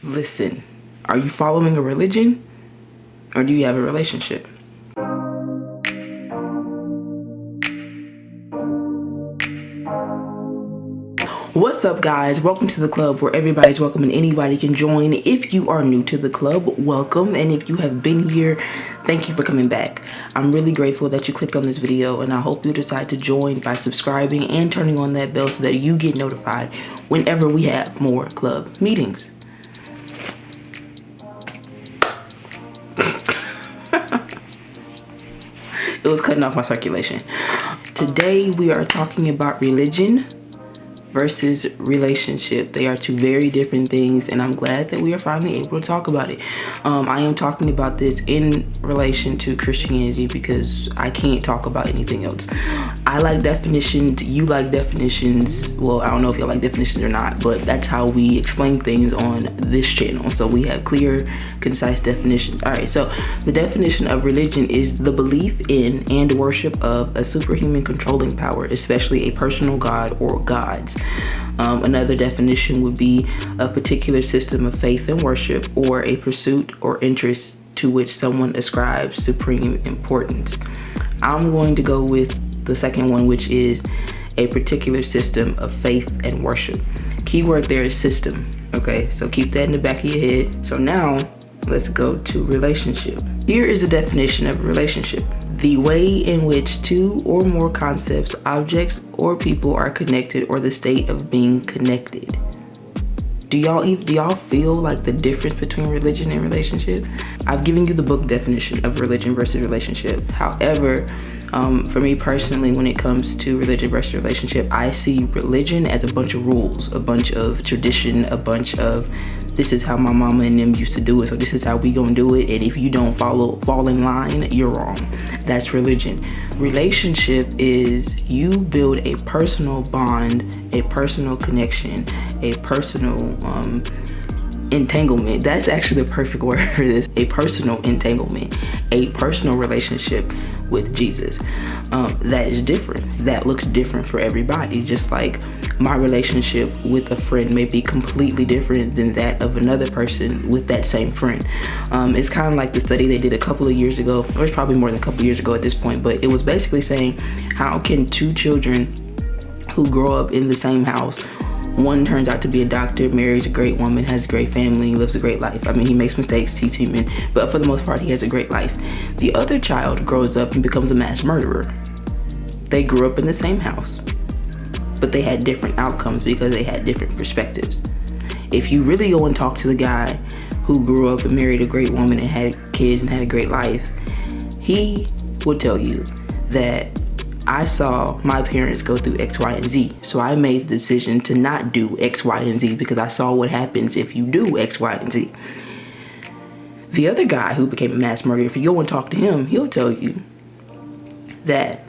Listen, are you following a religion or do you have a relationship? What's up, guys? Welcome to the club where everybody's welcome and anybody can join. If you are new to the club, welcome. And if you have been here, thank you for coming back. I'm really grateful that you clicked on this video, and I hope you decide to join by subscribing and turning on that bell so that you get notified whenever we have more club meetings. It was cutting off my circulation. Today we are talking about religion versus relationship. They are two very different things, and I'm glad that we are finally able to talk about it. I am talking about this in relation to Christianity because I can't talk about anything else. I like definitions, you like definitions. Well, I don't know if you like definitions or not, but that's how we explain things on this channel. So we have clear, concise definitions. All right, so the definition of religion is the belief in and worship of a superhuman controlling power, especially a personal god or gods. Another definition would be a particular system of faith and worship, or a pursuit or interest to which someone ascribes supreme importance. I'm going to go with the second one, which is a particular system of faith and worship. Keyword there is system. Okay, so keep that in the back of your head. So now let's go to relationship. Here is a definition of a relationship: the way in which two or more concepts, objects, or people are connected, or the state of being connected. Do y'all feel like the difference between religion and relationship? I've given you the book definition of religion versus relationship. However, for me personally, when it comes to religion versus relationship, I see religion as a bunch of rules, a bunch of tradition, a bunch of this is how my mama and them used to do it, so this is how we gonna do it, and if you don't fall in line, you're wrong. That's religion. Relationship is you build a personal bond, a personal connection, a personal entanglement. That's actually the perfect word for this. A personal entanglement, a personal relationship with Jesus. That is different. That looks different for everybody. Just like my relationship with a friend may be completely different than that of another person with that same friend. It's kind of like the study they did a couple of years ago, or it's probably more than a couple of years ago at this point, but it was basically saying, how can two children who grow up in the same house, one turns out to be a doctor, marries a great woman, has a great family, lives a great life. I mean, he makes mistakes, he's human, but for the most part, he has a great life. The other child grows up and becomes a mass murderer. They grew up in the same house, but they had different outcomes because they had different perspectives. If you really go and talk to the guy who grew up and married a great woman and had kids and had a great life, he will tell you that I saw my parents go through X, Y, and Z. So I made the decision to not do X, Y, and Z because I saw what happens if you do X, Y, and Z. The other guy who became a mass murderer, if you go and talk to him, he'll tell you that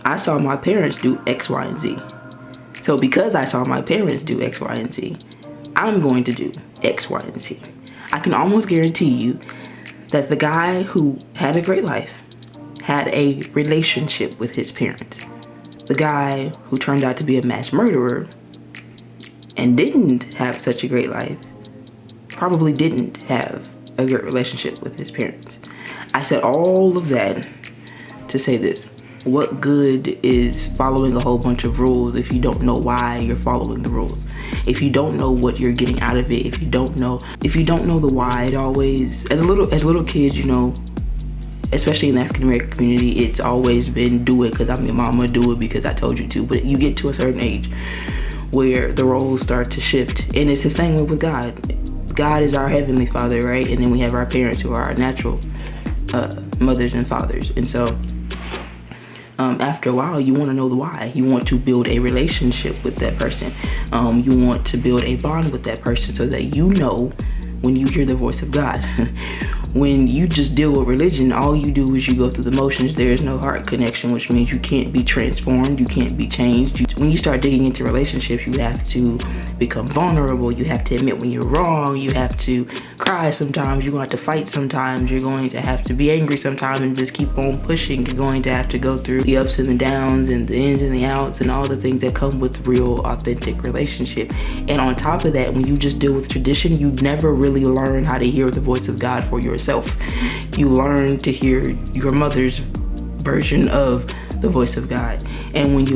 I saw my parents do X, Y, and Z. So because I saw my parents do X, Y, and Z, I'm going to do X, Y, and Z. I can almost guarantee you that the guy who had a great life had a relationship with his parents. The guy who turned out to be a mass murderer and didn't have such a great life probably didn't have a great relationship with his parents. I said all of that to say this: what good is following a whole bunch of rules if you don't know why you're following the rules? If you don't know what you're getting out of it, if you don't know the why, it always, as little kids, you know, especially in the African American community, it's always been do it because I'm your mama, do it because I told you to. But you get to a certain age where the roles start to shift, and it's the same way with God. God is our heavenly father, right? And then we have our parents who are our natural mothers and fathers. And so after a while, you want to know the why. You want to build a relationship with that person. You want to build a bond with that person so that you know when you hear the voice of God. When you just deal with religion, all you do is you go through the motions. There is no heart connection, which means you can't be transformed, you can't be changed. When you start digging into relationships, you have to become vulnerable. You have to admit when you're wrong. You have to cry sometimes. You're going to have to fight sometimes. You're going to have to be angry sometimes and just keep on pushing. You're going to have to go through the ups and the downs and the ins and the outs and all the things that come with real, authentic relationship. And on top of that, when you just deal with tradition, you never really learn how to hear the voice of God for yourself. You learn to hear your mother's version of the voice of God. And when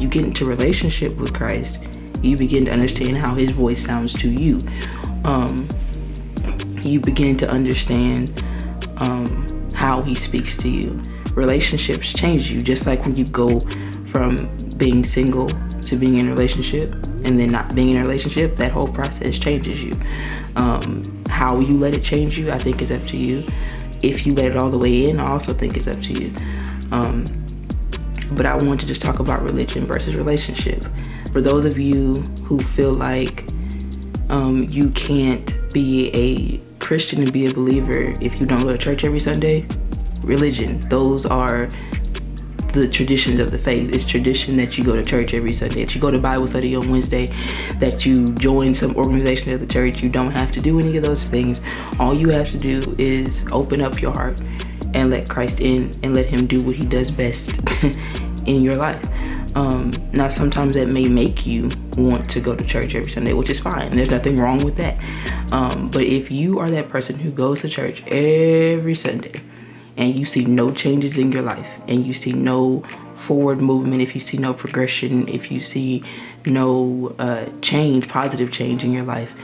you get into relationship with Christ, you begin to understand how his voice sounds to you. You begin to understand how he speaks to you. Relationships change you, just like when you go from being single to being in a relationship and then not being in a relationship, that whole process changes you. How you let it change you, I think is up to you. If you let it all the way in, I also think it's up to you. But I want to just talk about religion versus relationship. For those of you who feel like you can't be a Christian and be a believer if you don't go to church every Sunday, religion, those are the traditions of the faith. It's tradition that you go to church every Sunday, that you go to Bible study on Wednesday, that you join some organization of the church. You don't have to do any of those things. All you have to do is open up your heart and let Christ in and let him do what he does best in your life. Now, sometimes that may make you want to go to church every Sunday, which is fine. There's nothing wrong with that. But if you are that person who goes to church every Sunday and you see no changes in your life, and you see no forward movement, if you see no progression, if you see no positive change in your life,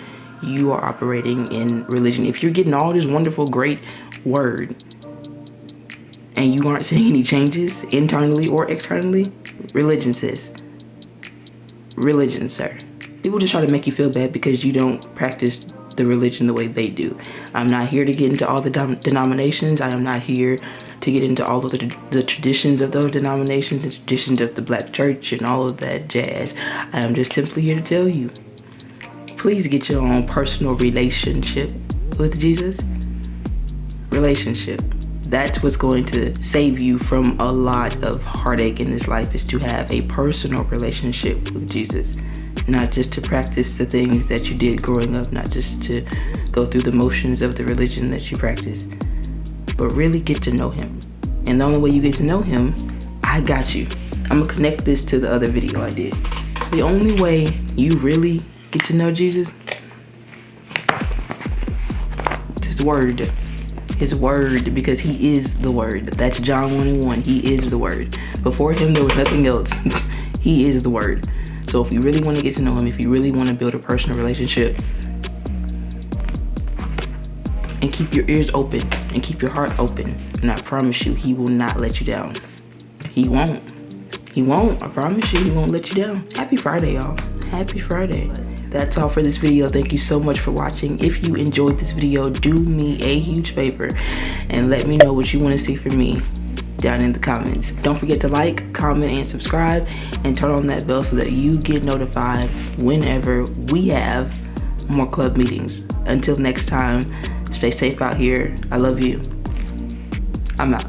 you are operating in religion. If you're getting all this wonderful, great word, and you aren't seeing any changes internally or externally, religion, sis. Religion, sir. People just try to make you feel bad because you don't practice the religion the way they do. I'm not here to get into all the denominations. I am not here to get into all of the traditions of those denominations and traditions of the black church and all of that jazz. I am just simply here to tell you, please get your own personal relationship with Jesus. Relationship. That's what's going to save you from a lot of heartache in this life, is to have a personal relationship with Jesus. Not just to practice the things that you did growing up, not just to go through the motions of the religion that you practice, but really get to know him. And the only way you get to know him, I got you. I'm gonna connect this to the other video I did. The only way you really get to know Jesus is his word. His word, because he is the word. That's John 1:1. He is the word. Before him, there was nothing else. He is the word. So if you really want to get to know him, if you really want to build a personal relationship, and keep your ears open and keep your heart open, and I promise you, he will not let you down. He won't. He won't. I promise you, he won't let you down. Happy Friday, y'all. Happy Friday. That's all for this video. Thank you so much for watching. If you enjoyed this video, do me a huge favor and let me know what you want to see from me down in the comments. Don't forget to like, comment, and subscribe, and turn on that bell so that you get notified whenever we have more club meetings. Until next time, stay safe out here. I love you. I'm out.